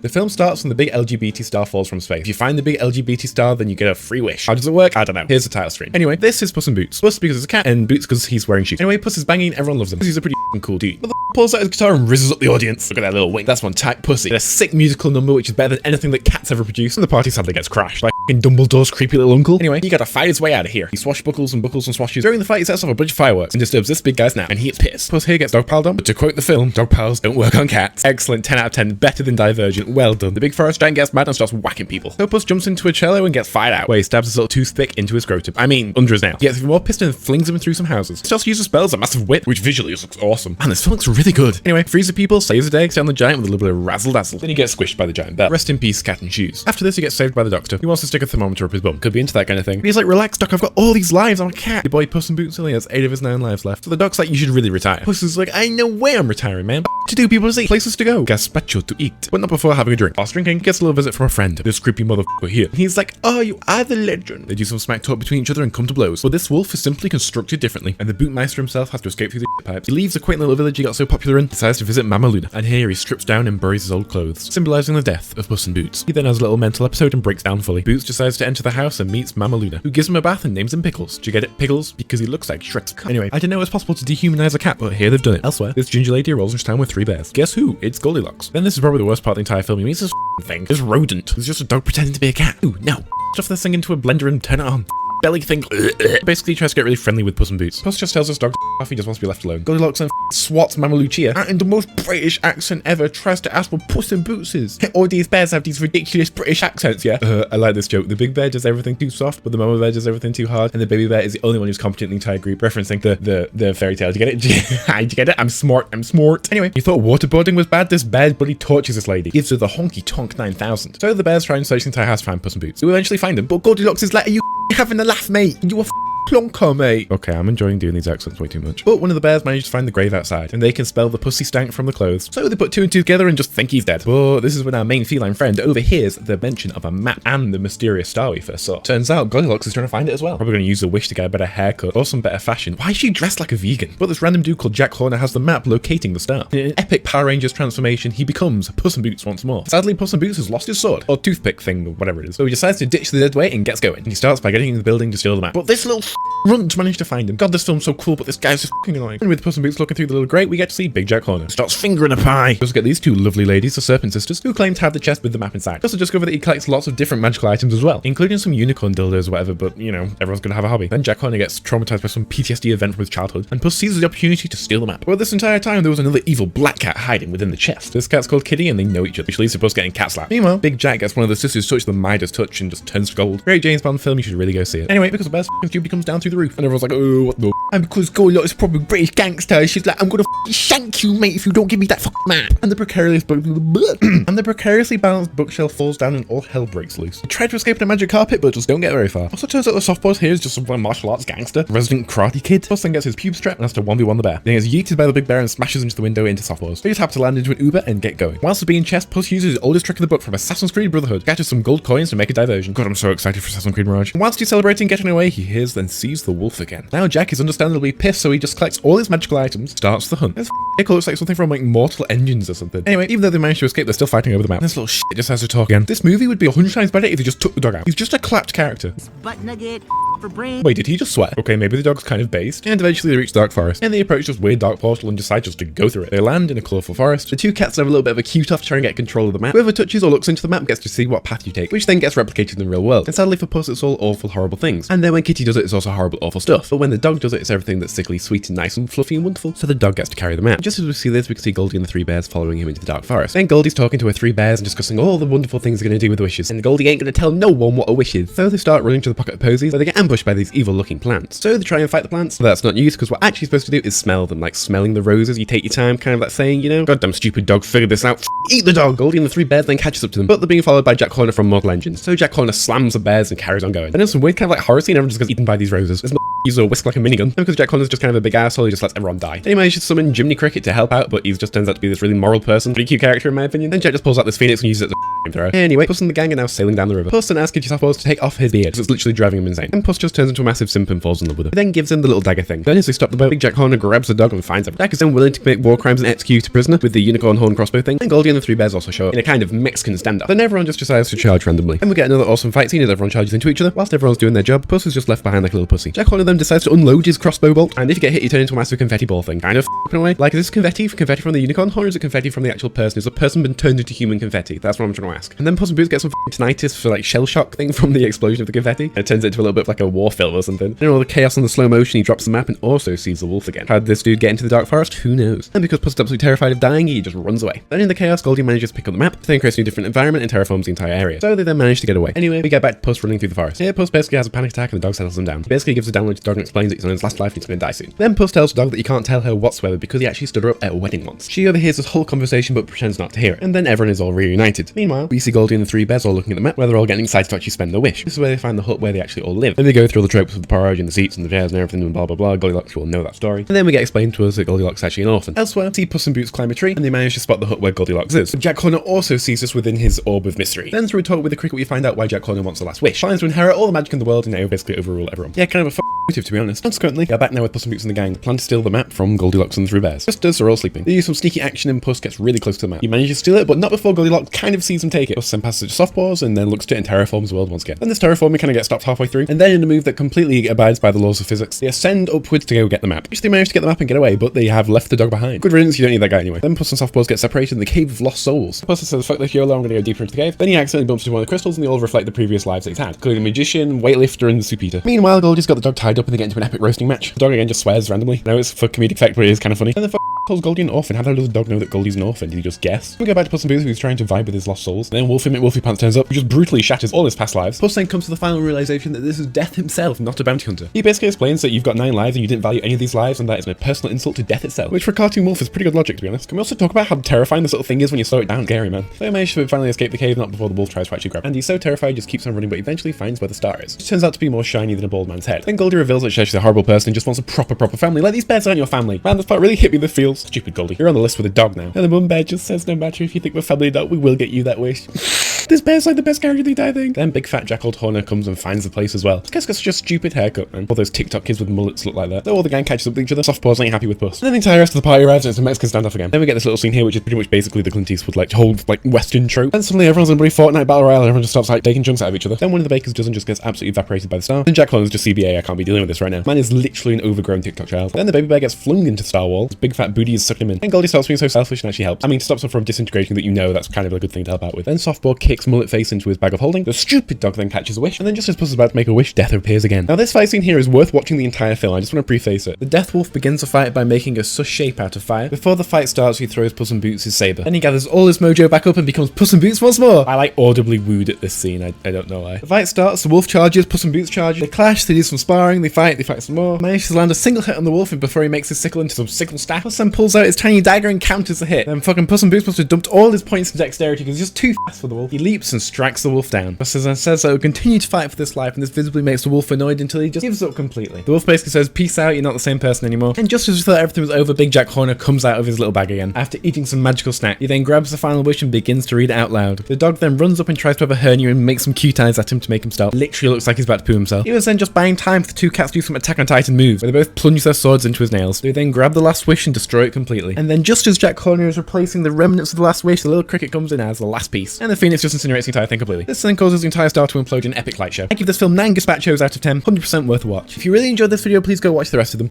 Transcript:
The film starts when the big LGBT star falls from space. If you find the big LGBT star, then you get a free wish. How does it work? I don't know. Here's the title screen. Anyway, this is Puss in Boots. Puss because it's a cat, and Boots because he's wearing shoes. Anyway, Puss is banging, everyone loves him. He's a pretty cool dude. But the pulls out his guitar and rizzes up the audience. Look at that little wink. That's one tight pussy. It's a sick musical number which is better than anything that cats ever produced. And the party sadly gets crashed by Dumbledore's creepy little uncle. Anyway, he gotta fight his way out of here. He swashbuckles and buckles and swashes. During the fight, he sets off a bunch of fireworks and disturbs this big guy's nap, and he gets pissed. Puss here gets dogpiled on, but to quote the film, dog piles don't work on cats. Excellent, 10 out of 10, better than Divergent, well done. The big forest giant gets mad and starts whacking people. So Puss jumps into a cello and gets fired out, where he stabs his little toothpick into his scrotum. I mean, under his nail. He gets even more pissed and flings him through some houses. He starts to use a spell as a massive whip, which visually just looks awesome. Man, this film looks really good. Anyway, frees the people, saves the day, gets down the giant with a little bit of razzle dazzle. Then he gets squished by the giant bell. Rest in peace, cat and shoes. After this, he gets saved by the doctor. He wants to stick a thermometer up his bum. Could be into that kind of thing. But he's like, relax, doc, I've got all these lives, I'm a cat. Your boy Puss in Boots only has 8 of his 9 lives left. So the doc's like, you should really retire. Puss is like, I know where I'm retiring, man. To do, people to see, places to go, gazpacho to eat, but not before having a drink. Whilst drinking, gets a little visit from a friend, this creepy motherfucker here. He's like, oh, you are the legend. They do some smack talk between each other and come to blows. But this wolf is simply constructed differently, and the Bootmeister himself has to escape through the pipes. He leaves the quaint little village he got so popular in, decides to visit Mama Luna, and here he strips down and buries his old clothes, symbolizing the death of Puss in Boots. He then has a little mental episode and breaks down fully. Boots decides to enter the house and meets Mama Luna, who gives him a bath and names him Pickles. Do you get it? Pickles? Because he looks like Shrek's cat. Anyway, I didn't know it was possible to dehumanize a cat, but here they've done it. Elsewhere, this ginger lady rolls into town with 3 bears. Guess who? It's Goldilocks. Then this is probably the worst part of the entire film. He meets this thing. This rodent. It's just a dog pretending to be a cat. Ooh, no. Stuff this thing into a blender and turn it on. Belly thing. Basically tries to get really friendly with Puss in Boots. Puss just tells his dog off, he just wants to be left alone. Goldilocks and swats Mama Lucia, and in the most British accent ever tries to ask what Puss in Boots is. All these bears have these ridiculous British accents, yeah? I like this joke. The big bear does everything too soft, but the mama bear does everything too hard, and the baby bear is the only one who's competent in the entire group, referencing the fairy tale. Do you get it? Do you get it? I'm smart. Anyway, you thought waterboarding was bad? This bear bloody tortures this lady. Gives her the honky tonk 9000. So the bears try and search the entire house to find Puss in Boots. They eventually find him, but Goldilocks is like, are you having a laugh, mate? You a plonker, mate. Okay, I'm enjoying doing these accents way too much. But one of the bears manages to find the grave outside, and they can smell the pussy stank from the clothes. So they put 2 and 2 together and just think he's dead. But this is when our main feline friend overhears the mention of a map and the mysterious star we first saw. Turns out Goldilocks is trying to find it as well. Probably going to use a wish to get a better haircut or some better fashion. Why is she dressed like a vegan? But this random dude called Jack Horner has the map locating the star. In an epic Power Rangers transformation, he becomes Puss in Boots once more. Sadly, Puss in Boots has lost his sword, or toothpick thing, or whatever it is. So he decides to ditch the dead weight and gets going. And he starts by getting in the building to steal the map. But this little runt managed to find him. God, this film's so cool, but this guy's just fucking annoying. And with Puss in Boots looking through the little grate, we get to see Big Jack Horner. Starts fingering a pie. We also get these 2 lovely ladies, the Serpent Sisters, who claim to have the chest with the map inside. We also discover that he collects lots of different magical items as well, including some unicorn dildos or whatever, but you know, everyone's gonna have a hobby. Then Jack Horner gets traumatized by some PTSD event from his childhood, and Puss seizes the opportunity to steal the map. But this entire time, there was another evil black cat hiding within the chest. This cat's called Kitty, and they know each other, which leads to Puss getting cat slapped. Meanwhile, Big Jack gets one of the sisters touch the Midas touch and just turns to gold. Great James Bond film, you should really go see it. Anyway, because the bear's tube comes down through the roof, and everyone's like, oh, what the? And because Goldilocks is probably British gangster, she's like, I'm gonna shank you, mate, if you don't give me that map. And the precariously balanced bookshelf falls down and all hell breaks loose. They try to escape in a magic carpet, but just don't get very far. Also turns out the soft boss here is just some martial arts gangster, resident karate kid. Puss then gets his pubes trapped and has to 1v1 the bear. Then he gets yeeted by the big bear and smashes into the window into softballs. They just have to land into an Uber and get going. Whilst being chest, Puss uses his oldest trick of the book from Assassin's Creed Brotherhood, catches some gold coins to make a diversion. God, I'm so excited for Assassin's Creed Mirage. And whilst he's celebrating getting away, he hears then sees the wolf again. Now Jack is understandably pissed, so he just collects all his magical items, starts the hunt. This vehicle looks like something from like Mortal Engines or something. Anyway, even though they managed to escape, they're still fighting over the map. This little shit just has to talk again. This movie would be 100 times better if they just took the dog out. He's just a clapped character. Butt nugget for brain. Wait, did he just sweat? Okay, maybe the dog's kind of based. And eventually they reach Dark Forest, and they approach this weird dark portal and decide just to go through it. They land in a colourful forest. The 2 cats have a little bit of a cute off to try and get control of the map. Whoever touches or looks into the map gets to see what path you take, which then gets replicated in the real world. And sadly for Puss, it's all awful, horrible things. And then when Kitty does it, it's also horrible, awful stuff. But when the dog does it, it's everything that's sickly sweet and nice and fluffy and wonderful. So the dog gets to carry the map. Just as we see this, we can see Goldie and the 3 bears following him into the dark forest. Then Goldie's talking to her 3 bears and discussing all the wonderful things they're going to do with the wishes. And Goldie ain't going to tell no one what a wish is. So they start running to the pocket of posies, where they get ambushed by these evil looking plants. So they try and fight the plants, but that's not used because what actually supposed to do is smell them, like smelling the roses. You take your time, kind of that saying, you know? Goddamn stupid dog, figured this out. Eat the dog! Goldie and the 3 bears then catches up to them, but they're being followed by Jack Horner from Mortal Engines. So Jack Horner slams the bears and carries on going. And then some weird kind of like horror scene, everyone just gets eaten by these roses. This uses a whisk like a minigun. And because Jack Horner's just kind of a big asshole, he just lets everyone die. Then he manages to summon Jiminy Cricket to help out, but he just turns out to be this really moral person. Pretty cute character in my opinion. Then Jack just pulls out this phoenix and uses it to thrower. Anyway, Puss and the gang are now sailing down the river. Puss then asks Kitty Softballs to take off his beard because it's literally driving him insane. And Puss just turns into a massive simp and falls in love with her. He then gives him the little dagger thing. Then as they stop the boat, Big Jack Horner grabs the dog and finds him. Jack is then willing to commit war crimes and execute a prisoner with the unicorn horn crossbow thing. And Goldie and the three bears also show up in a kind of Mexican standoff. Then everyone just decides to charge randomly. And we get another awesome fight scene as everyone charges into each other. Whilst everyone's doing their job, Puss is just left behind like a little pussy. Jack Horner then decides to unload his crossbow bolt, and if you get hit, you turn into a massive confetti ball thing. Kind of in a way. Like, is this confetti from the unicorn horn, or is it confetti from the actual person? Has the person been turned into human confetti? That's what I'm trying to ask. And then Puss and Boots get some tinnitus for like shell shock thing from the explosion of the confetti. And it turns it into a little bit of like a war film or something. And in all the chaos and the slow motion, he drops the map and also sees the wolf again. How did this dude get into the dark forest? Who knows? And because Puss is absolutely terrified of dying, he just runs away. Then in the chaos, Goldie manages to pick up the map, then creates a new different environment and terraforms the entire area. So they then manage to get away. Anyway, we get back to Puss running through the forest. Here, Puss basically has a panic attack and the dog settles him down. He basically gives a download to the dog and explains that he's on his last life and he's going to die soon. Then Puss tells the dog that he can't tell her whatsoever because he actually stood her up at a wedding once. She overhears this whole conversation but pretends not to hear it. And then everyone is all reunited. Meanwhile, we see Goldie and the three bears all looking at the map where they're all getting excited to actually spend their wish. This is where they find the hut where they actually all live. Then they go through all the tropes of the porridge and the seats and the chairs and everything and blah blah blah. Goldilocks will know that story. And then we get explained to us that Goldilocks is actually an orphan. Elsewhere, see Puss and Boots climb a tree and they manage to spot the hut where Goldilocks is. But Jack Horner also sees this within his orb of mystery. Then through a talk with the cricket we find out why Jack Horner wants the last wish. Plans to inherit all the magic in the world and now basically overrule everyone. Yeah, kind of a motive to be honest. Consequently, they're back now with Puss and Boots and the gang. Plan to steal the map from Goldilocks and the three bears. Just as they're all sleeping. They use some sneaky action and Puss gets really close to the map. He manages to steal it, but not before Goldilocks kind of sees him take it. Puss then passes it to Softpaws and then looks to it and terraforms the world once again. Then this terraforming kind of gets stopped halfway through, and then in a move that completely abides by the laws of physics, they ascend upwards to go get the map. Which they manage to get the map and get away, but they have left the dog behind. Good riddance, you don't need that guy anyway. Then Puss and Softpaws get separated in the Cave of Lost Souls. Puss says, fuck this YOLO, I'm gonna go deeper into the cave. Then he accidentally bumps into one of the crystals and they all reflect the previous lives that he's had, including magician, weightlifter, and soup eater. Meanwhile, Goldie's got the dog tied up and they get into an epic roasting match. The dog again just swears randomly. I know it's for comedic effect, but it is kind of funny. And the calls Goldie an orphan. How the hell does the dog know that Goldie's an orphan? Did he just guess? We go back to Puss and Boots, who's trying to vibe with his lost souls. And then Wolfie McWolfie turns up, who just brutally shatters all his past lives. Puss then comes to the final realization that this is Death himself, not a bounty hunter. He basically explains that you've got 9 lives and you didn't value any of these lives, and that is a personal insult to death itself. Which for a cartoon wolf is pretty good logic, to be honest. Can we also talk about how terrifying this little thing is when you slow it down? Scary, man. So he managed to finally escape the cave, not before the wolf tries to actually grab him. And he's so terrified, he just keeps on running, but eventually finds where the star is. Which turns out to be more shiny than a bald man's head. Then Goldie reveals that she's a horrible person and just wants a proper family. Like, these bears aren't your family. Man, this part really hit me in the feels. Stupid Goldie. You're on the list with a dog now. And the mum bear just says, no matter if you think we're family or not, we will get you that wish. This bear's like the best character lead, I think. Then big fat Jack Old Horner comes and finds the place as well. This guy's got such a stupid haircut, man. All those TikTok kids with mullets look like that. So all the gang catches up with each other. Softpaws ain't happy with Puss. And then the entire rest of the party arrives and it's a Mexican standoff again. Then we get this little scene here, which is pretty much basically the Clint Eastwood like whole like Western trope. And suddenly everyone's in a bloody Fortnite battle royale and everyone just stops like taking chunks out of each other. Then one of the bakers doesn't just gets absolutely evaporated by the star. Then Jack Horner's just CBA, I can't be dealing with this right now. Man is literally an overgrown TikTok child. Then the baby bear gets flung into the star wall. His big fat booty is sucking him in. And Goldie starts being so selfish and actually helps. I mean, stops him from disintegrating that that's kind of a good thing to help out with. Then Softpaw kicks Mullet Face into his bag of holding. The stupid dog then catches a wish. And then just as Puss is about to make a wish, Death appears again. Now this fight scene here is worth watching the entire film. I just want to preface it. The Death Wolf begins the fight by making a sus shape out of fire. Before the fight starts, he throws Puss in Boots his saber. Then he gathers all his mojo back up and becomes Puss in Boots once more. I like audibly wooed at this scene. I don't know why. The fight starts, the wolf charges, Puss in Boots charges. They clash, they do some sparring, they fight some more. Manages to land a single hit on the wolf before he makes his sickle into some sickle staff. Puss then pulls out his tiny dagger and counters the hit. Then fucking Puss in Boots must have dumped all his points in dexterity because he's just too fast for the wolf. He leaps and strikes the wolf down. Puss says that he'll continue to fight for this life, and this visibly makes the wolf annoyed until he just gives up completely. The wolf basically says, peace out, you're not the same person anymore. And just as we thought everything was over, Big Jack Horner comes out of his little bag again. After eating some magical snack, he then grabs the final wish and begins to read it out loud. The dog then runs up and tries to have a hernia and makes some cute eyes at him to make him stop. Literally looks like he's about to poo himself. He was then just buying time for the two cats to do some Attack on Titan moves, where they both plunge their swords into his nails. They then grab the last wish and destroy it completely. And then just as Jack Horner is replacing the remnants of the last wish, the little cricket comes in as the last piece. And the Phoenix just incinerates the entire thing completely. This then causes the entire star to implode in an epic light show. I give this film 9 gazpachos out of 10, 100% worth a watch. If you really enjoyed this video, please go watch the rest of them.